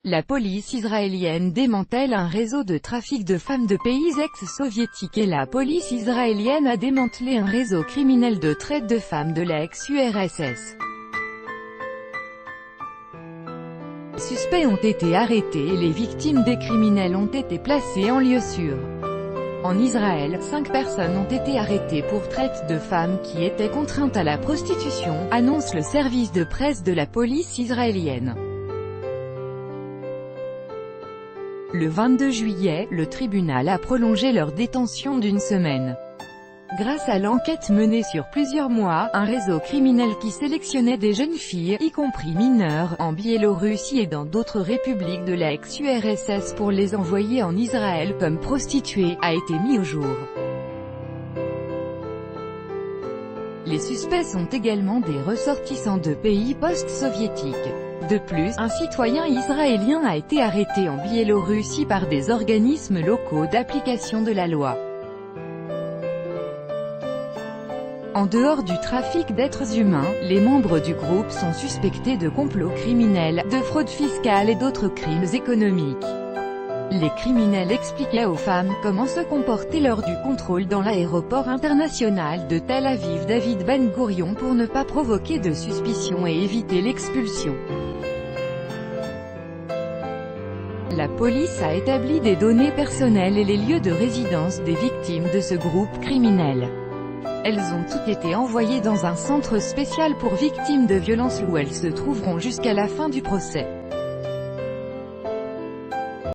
La police israélienne démantèle un réseau de trafic de femmes de pays ex-soviétiques et la police israélienne a démantelé un réseau criminel de traite de femmes de l'ex-URSS. Les suspects ont été arrêtés et les victimes des criminels ont été placées en lieu sûr. En Israël, 5 personnes ont été arrêtées pour traite de femmes qui étaient contraintes à la prostitution, annonce le service de presse de la police israélienne. Le 22 juillet, le tribunal a prolongé leur détention d'une semaine. Grâce à l'enquête menée sur plusieurs mois, un réseau criminel qui sélectionnait des jeunes filles, y compris mineures, en Biélorussie et dans d'autres républiques de l'ex-URSS pour les envoyer en Israël comme prostituées, a été mis au jour. Les suspects sont également des ressortissants de pays post-soviétiques. De plus, un citoyen israélien a été arrêté en Biélorussie par des organismes locaux d'application de la loi. En dehors du trafic d'êtres humains, les membres du groupe sont suspectés de complots criminels, de fraude fiscale et d'autres crimes économiques. Les criminels expliquaient aux femmes comment se comporter lors du contrôle dans l'aéroport international de Tel Aviv David Ben Gourion pour ne pas provoquer de suspicion et éviter l'expulsion. La police a établi des données personnelles et les lieux de résidence des victimes de ce groupe criminel. Elles ont toutes été envoyées dans un centre spécial pour victimes de violences où elles se trouveront jusqu'à la fin du procès.